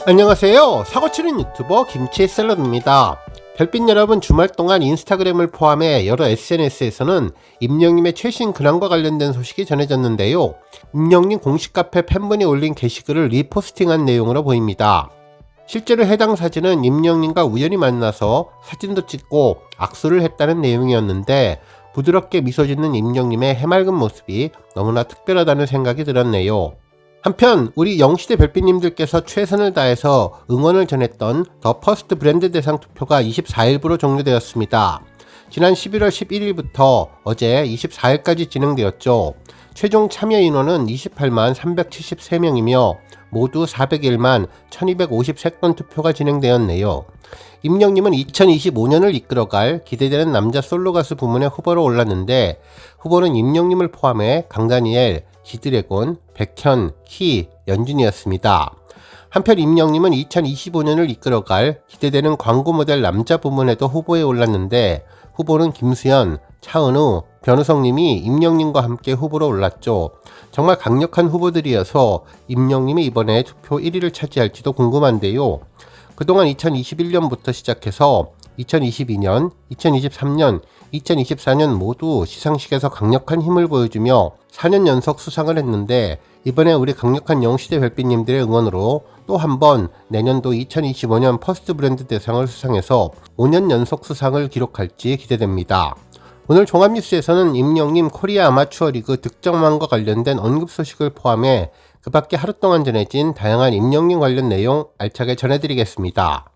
안녕하세요. 사고치는 유튜버 김치샐러드입니다. 별빛 여러분, 주말 동안 인스타그램을 포함해 여러 SNS에서는 임영님의 최신 근황과 관련된 소식이 전해졌는데요. 임영님 공식 카페 팬분이 올린 게시글을 리포스팅한 내용으로 보입니다. 실제로 해당 사진은 임영님과 우연히 만나서 사진도 찍고 악수를 했다는 내용이었는데, 부드럽게 미소 짓는 임영님의 해맑은 모습이 너무나 특별하다는 생각이 들었네요. 한편 우리 영시대 별빛님들께서 최선을 다해서 응원을 전했던 더 퍼스트 브랜드 대상 투표가 24일부로 종료되었습니다. 지난 11월 11일부터 어제 24일까지 진행되었죠. 최종 참여 인원은 28만 373명이며 모두 401만 1253건 투표가 진행되었네요. 임영님은 2025년을 이끌어갈 기대되는 남자 솔로 가수 부문에 후보로 올랐는데, 후보는 임영님을 포함해 강다니엘, 지드래곤, 백현, 키, 연준이었습니다. 한편 임영님은 2025년을 이끌어갈 기대되는 광고 모델 남자 부문에도 후보에 올랐는데, 후보는 김수현, 차은우, 변우성님이 임영님과 함께 후보로 올랐죠. 정말 강력한 후보들이어서 임영님이 이번에 투표 1위를 차지할지도 궁금한데요. 그동안 2021년부터 시작해서 2022년, 2023년, 2024년 모두 시상식에서 강력한 힘을 보여주며 4년 연속 수상을 했는데, 이번에 우리 강력한 영시대 별빛님들의 응원으로 또 한 번 내년도 2025년 퍼스트 브랜드 대상을 수상해서 5년 연속 수상을 기록할지 기대됩니다. 오늘 종합뉴스에서는 임영님 코리아 아마추어 리그 득점왕과 관련된 언급 소식을 포함해 그 밖에 하루 동안 전해진 다양한 임영님 관련 내용 알차게 전해드리겠습니다.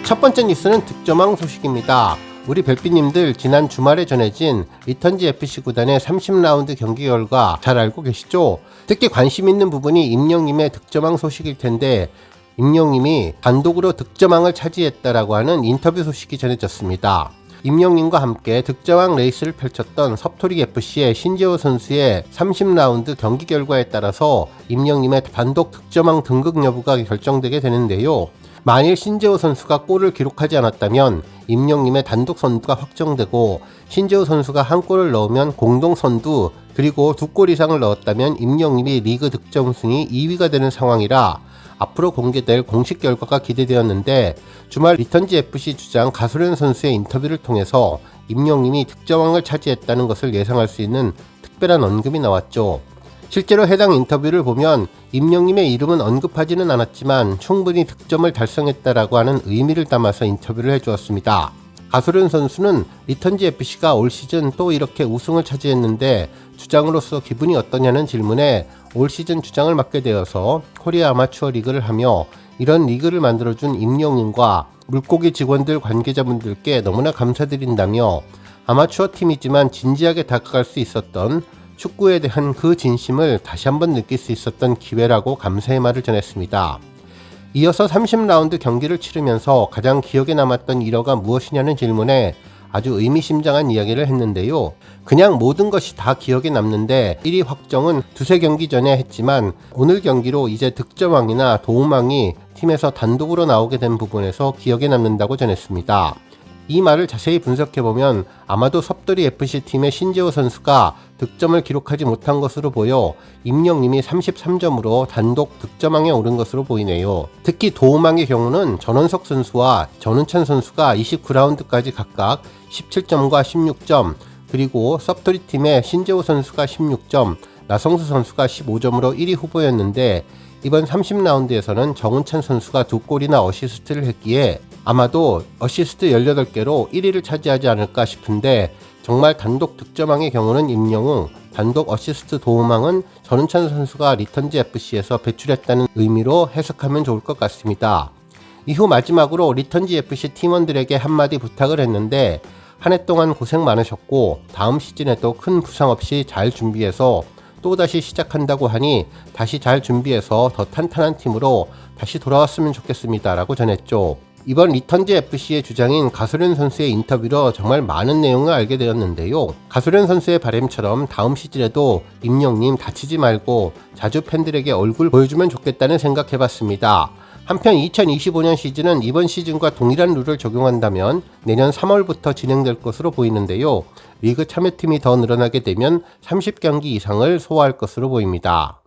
첫 번째 뉴스는 득점왕 소식입니다. 우리 별빛님들 지난 주말에 전해진 리턴지 FC 구단의 30라운드 경기 결과 잘 알고 계시죠? 특히 관심 있는 부분이 임영님의 득점왕 소식일 텐데, 임영님이 단독으로 득점왕을 차지했다라고 하는 인터뷰 소식이 전해졌습니다. 임영님과 함께 득점왕 레이스를 펼쳤던 섭토릭FC의 신재호 선수의 30라운드 경기 결과에 따라서 임영님의 단독 득점왕 등극 여부가 결정되게 되는데요. 만일 신재호 선수가 골을 기록하지 않았다면 임영님의 단독 선두가 확정되고, 신재호 선수가 한 골을 넣으면 공동 선두, 그리고 2골 이상을 넣었다면 임영님이 리그 득점 순위 2위가 되는 상황이라 앞으로 공개될 공식 결과가 기대되었는데, 주말 리턴지 FC 주장 가소련 선수의 인터뷰를 통해서 임영님이 득점왕을 차지했다는 것을 예상할 수 있는 특별한 언급이 나왔죠. 실제로 해당 인터뷰를 보면 임영님의 이름은 언급하지는 않았지만 충분히 득점을 달성했다라고 하는 의미를 담아서 인터뷰를 해주었습니다. 가소련 선수는 리턴지 FC가 올 시즌 또 이렇게 우승을 차지했는데 주장으로서 기분이 어떠냐는 질문에 올 시즌 주장을 맡게 되어서 코리아 아마추어 리그를 하며 이런 리그를 만들어준 임영님과 물고기 직원들 관계자분들께 너무나 감사드린다며, 아마추어 팀이지만 진지하게 다가갈 수 있었던 축구에 대한 그 진심을 다시 한번 느낄 수 있었던 기회라고 감사의 말을 전했습니다. 이어서 30라운드 경기를 치르면서 가장 기억에 남았던 일화가 무엇이냐는 질문에 아주 의미심장한 이야기를 했는데요. 그냥 모든 것이 다 기억에 남는데 1위 확정은 두세 경기 전에 했지만 오늘 경기로 이제 득점왕이나 도움왕이 팀에서 단독으로 나오게 된 부분에서 기억에 남는다고 전했습니다. 이 말을 자세히 분석해보면 아마도 섭도리 FC 팀의 신재호 선수가 득점을 기록하지 못한 것으로 보여 임영님이 33점으로 단독 득점왕에 오른 것으로 보이네요. 특히 도움왕의 경우는 전원석 선수와 전은찬 선수가 29라운드까지 각각 17점과 16점, 그리고 섭도리 팀의 신재호 선수가 16점, 나성수 선수가 15점으로 1위 후보였는데, 이번 30라운드에서는 정은찬 선수가 2골이나 어시스트를 했기에 아마도 어시스트 18개로 1위를 차지하지 않을까 싶은데, 정말 단독 득점왕의 경우는 임영웅, 단독 어시스트 도움왕은 전은찬 선수가 리턴지 FC에서 배출했다는 의미로 해석하면 좋을 것 같습니다. 이후 마지막으로 리턴지 FC 팀원들에게 한마디 부탁을 했는데, 한 해 동안 고생 많으셨고 다음 시즌에도 큰 부상 없이 잘 준비해서 또다시 시작한다고 하니 다시 잘 준비해서 더 탄탄한 팀으로 다시 돌아왔으면 좋겠습니다 라고 전했죠. 이번 리턴지 FC의 주장인 가소련 선수의 인터뷰로 정말 많은 내용을 알게 되었는데요. 가소련 선수의 바람처럼 다음 시즌에도 임영님 다치지 말고 자주 팬들에게 얼굴 보여주면 좋겠다는 생각해봤습니다. 한편 2025년 시즌은 이번 시즌과 동일한 룰을 적용한다면 내년 3월부터 진행될 것으로 보이는데요. 리그 참여팀이 더 늘어나게 되면 30경기 이상을 소화할 것으로 보입니다.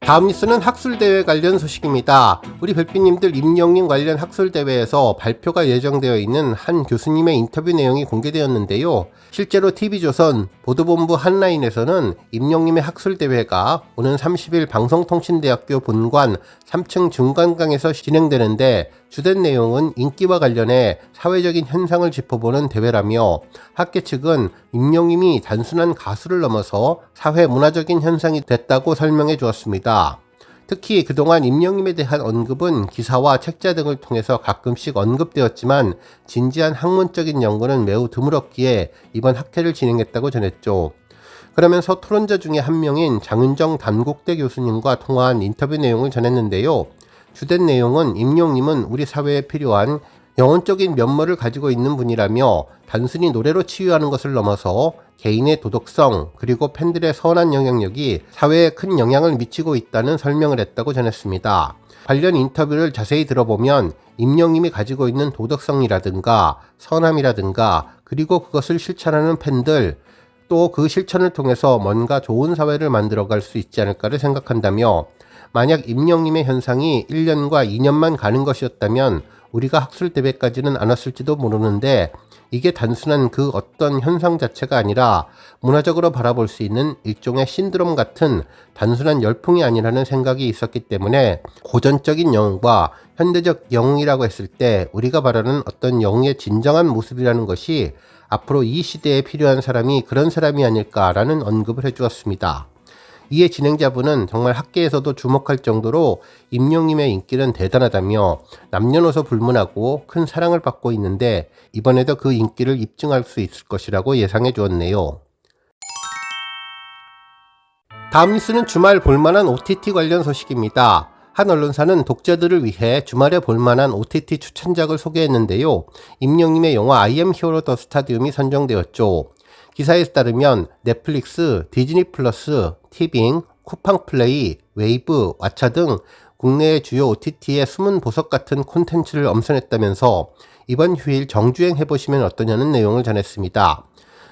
다음 뉴스는 학술대회 관련 소식입니다. 우리 별빛님들 임영님 관련 학술대회에서 발표가 예정되어 있는 한 교수님의 인터뷰 내용이 공개되었는데요. 실제로 TV조선 보도본부 한라인에서는 임영님의 학술대회가 오는 30일 방송통신대학교 본관 3층 중간강에서 진행되는데 주된 내용은 인기와 관련해 사회적인 현상을 짚어보는 대회라며 학계 측은 임영님이 단순한 가수를 넘어서 사회 문화적인 현상이 됐다고 설명해 주었습니다. 특히 그동안 임영님에 대한 언급은 기사와 책자 등을 통해서 가끔씩 언급되었지만 진지한 학문적인 연구는 매우 드물었기에 이번 학회를 진행했다고 전했죠. 그러면서 토론자 중에 한 명인 장윤정 단국대 교수님과 통화한 인터뷰 내용을 전했는데요. 주된 내용은 임영님은 우리 사회에 필요한 영혼적인 면모를 가지고 있는 분이라며 단순히 노래로 치유하는 것을 넘어서 개인의 도덕성 그리고 팬들의 선한 영향력이 사회에 큰 영향을 미치고 있다는 설명을 했다고 전했습니다. 관련 인터뷰를 자세히 들어보면 임영님이 가지고 있는 도덕성이라든가 선함이라든가 그리고 그것을 실천하는 팬들 또 그 실천을 통해서 뭔가 좋은 사회를 만들어갈 수 있지 않을까를 생각한다며 만약 임영님의 현상이 1년과 2년만 가는 것이었다면 우리가 학술대회까지는 안 왔을지도 모르는데 이게 단순한 그 어떤 현상 자체가 아니라 문화적으로 바라볼 수 있는 일종의 신드롬 같은 단순한 열풍이 아니라는 생각이 있었기 때문에 고전적인 영웅과 현대적 영웅이라고 했을 때 우리가 바라는 어떤 영웅의 진정한 모습이라는 것이 앞으로 이 시대에 필요한 사람이 그런 사람이 아닐까라는 언급을 해주었습니다. 이에 진행자분은 정말 학계에서도 주목할 정도로 임영님의 인기는 대단하다며 남녀노소 불문하고 큰 사랑을 받고 있는데 이번에도 그 인기를 입증할 수 있을 것이라고 예상해 주었네요. 다음 뉴스는 주말 볼만한 OTT 관련 소식입니다. 한 언론사는 독자들을 위해 주말에 볼만한 OTT 추천작을 소개했는데요. 임영님의 영화 I am hero the stadium이 선정되었죠. 기사에 따르면 넷플릭스, 디즈니 플러스, 티빙, 쿠팡 플레이, 웨이브, 왓챠 등 국내의 주요 OTT의 숨은 보석 같은 콘텐츠를 엄선했다면서 이번 휴일 정주행 해보시면 어떠냐는 내용을 전했습니다.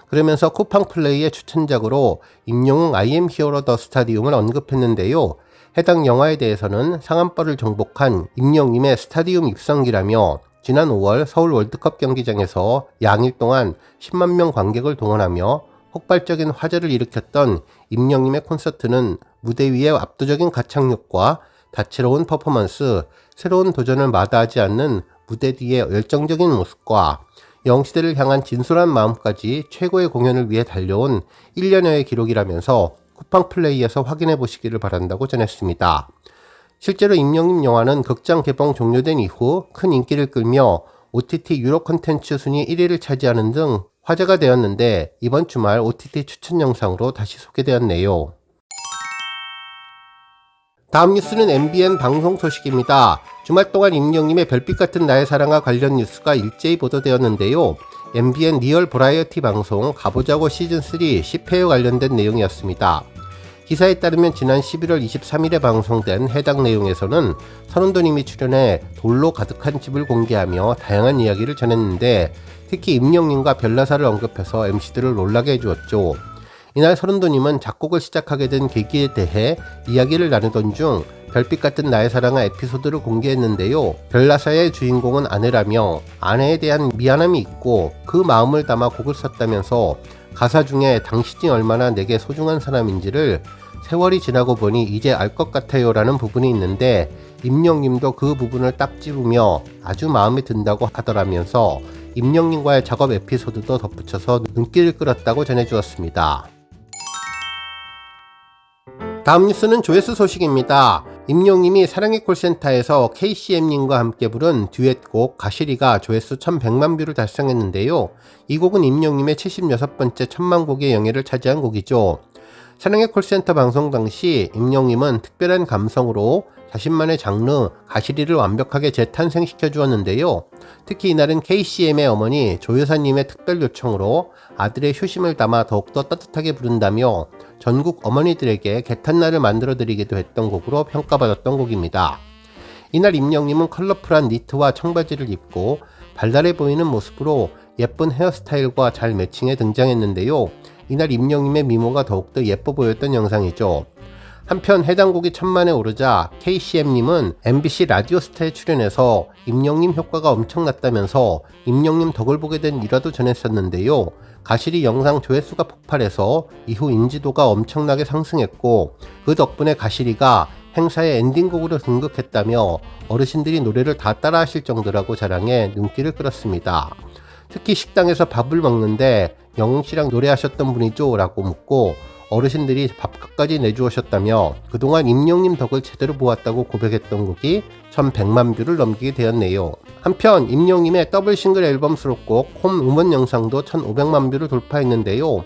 그러면서 쿠팡 플레이의 추천작으로 임영웅 I am hero the stadium을 언급했는데요. 해당 영화에 대해서는 상한벌을 정복한 임영님의 스타디움 입성기라며 지난 5월 서울 월드컵 경기장에서 양일 동안 10만 명 관객을 동원하며 폭발적인 화제를 일으켰던 임영님의 콘서트는 무대 위의 압도적인 가창력과 다채로운 퍼포먼스, 새로운 도전을 마다하지 않는 무대 뒤의 열정적인 모습과 영시대를 향한 진솔한 마음까지 최고의 공연을 위해 달려온 1년여의 기록이라면서 쿠팡 플레이에서 확인해 보시기를 바란다고 전했습니다. 실제로 임영님 영화는 극장 개봉 종료된 이후 큰 인기를 끌며 OTT 유료 콘텐츠 순위 1위를 차지하는 등 화제가 되었는데 이번 주말 OTT 추천 영상으로 다시 소개되었네요. 다음 뉴스는 MBN 방송 소식입니다. 주말 동안 임영님의 별빛 같은 나의 사랑과 관련 뉴스가 일제히 보도되었는데요. MBN 리얼 버라이어티 방송 가보자고 시즌3 10회에 관련된 내용이었습니다. 기사에 따르면 지난 11월 23일에 방송된 해당 내용에서는 선원도님이 출연해 돌로 가득한 집을 공개하며 다양한 이야기를 전했는데 특히 임영님과 별나사를 언급해서 MC들을 놀라게 해주었죠. 이날 선원도님은 작곡을 시작하게 된 계기에 대해 이야기를 나누던 중 별빛 같은 나의 사랑아 에피소드를 공개했는데요. 별나사의 주인공은 아내라며 아내에 대한 미안함이 있고 그 마음을 담아 곡을 썼다면서 가사 중에 당신이 얼마나 내게 소중한 사람인지를 세월이 지나고 보니 이제 알 것 같아요 라는 부분이 있는데 임영님도 그 부분을 딱 집으며 아주 마음에 든다고 하더라면서 임영님과의 작업 에피소드도 덧붙여서 눈길을 끌었다고 전해주었습니다. 다음 뉴스는 조회수 소식입니다. 임영님이 사랑의 콜센터에서 KCM님과 함께 부른 듀엣곡 가시리가 조회수 1100만 뷰를 달성했는데요. 이 곡은 임영님의 76번째 천만곡의 영예를 차지한 곡이죠. 사랑의 콜센터 방송 당시 임영님은 특별한 감성으로 자신만의 장르 가시리를 완벽하게 재탄생시켜 주었는데요. 특히 이날은 KCM의 어머니 조여사님의 특별 요청으로 아들의 효심을 담아 더욱더 따뜻하게 부른다며 전국 어머니들에게 개탄날을 만들어 드리기도 했던 곡으로 평가받았던 곡입니다. 이날 임영님은 컬러풀한 니트와 청바지를 입고 발랄해 보이는 모습으로 예쁜 헤어스타일과 잘 매칭해 등장했는데요. 이날 임영님의 미모가 더욱더 예뻐 보였던 영상이죠. 한편 해당 곡이 천만에 오르자 KCM님은 MBC 라디오스타에 출연해서 임영님 효과가 엄청났다면서 임영님 덕을 보게 된 일화도 전했었는데요. 가실이 영상 조회수가 폭발해서 이후 인지도가 엄청나게 상승했고 그 덕분에 가실이가 행사의 엔딩곡으로 등극했다며 어르신들이 노래를 다 따라하실 정도라고 자랑해 눈길을 끌었습니다. 특히 식당에서 밥을 먹는데 영웅씨랑 노래하셨던 분이죠? 라고 묻고 어르신들이 밥값까지 내주셨다며 그동안 임영님 덕을 제대로 보았다고 고백했던 곡이 1100만 뷰를 넘기게 되었네요. 한편 임영님의 더블 싱글 앨범 수록곡 홈 음원 영상도 1500만 뷰를 돌파했는데요.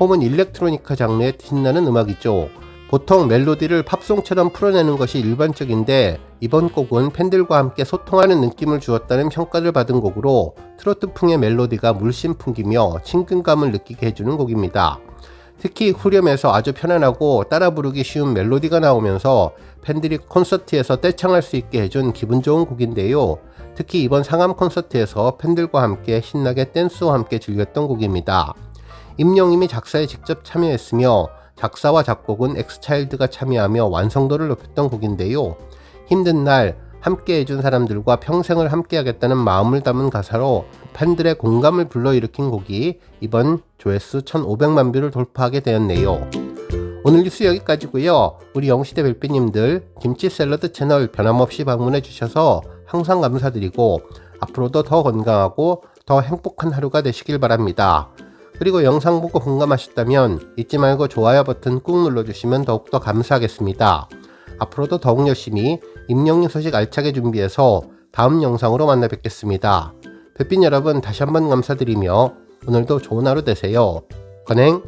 홈은 일렉트로니카 장르의 신나는 음악이죠. 보통 멜로디를 팝송처럼 풀어내는 것이 일반적인데 이번 곡은 팬들과 함께 소통하는 느낌을 주었다는 평가를 받은 곡으로 트로트풍의 멜로디가 물씬 풍기며 친근감을 느끼게 해주는 곡입니다. 특히 후렴에서 아주 편안하고 따라 부르기 쉬운 멜로디가 나오면서 팬들이 콘서트에서 떼창할 수 있게 해준 기분 좋은 곡인데요. 특히 이번 상암 콘서트에서 팬들과 함께 신나게 댄스와 함께 즐겼던 곡입니다. 임영님이 작사에 직접 참여했으며 작사와 작곡은 엑스차일드가 참여하며 완성도를 높였던 곡인데요. 힘든 날 함께 해준 사람들과 평생을 함께 하겠다는 마음을 담은 가사로 팬들의 공감을 불러일으킨 곡이 이번 조회수 1500만 뷰를 돌파하게 되었네요. 오늘 뉴스 여기까지고요. 우리 영시대 별빛님들 김치 샐러드 채널 변함없이 방문해 주셔서 항상 감사드리고 앞으로도 더 건강하고 더 행복한 하루가 되시길 바랍니다. 그리고 영상 보고 공감하셨다면 잊지 말고 좋아요 버튼 꾹 눌러주시면 더욱더 감사하겠습니다. 앞으로도 더욱 열심히 임영님 소식 알차게 준비해서 다음 영상으로 만나 뵙겠습니다. 별빛 여러분 다시 한번 감사드리며 오늘도 좋은 하루 되세요. 건행!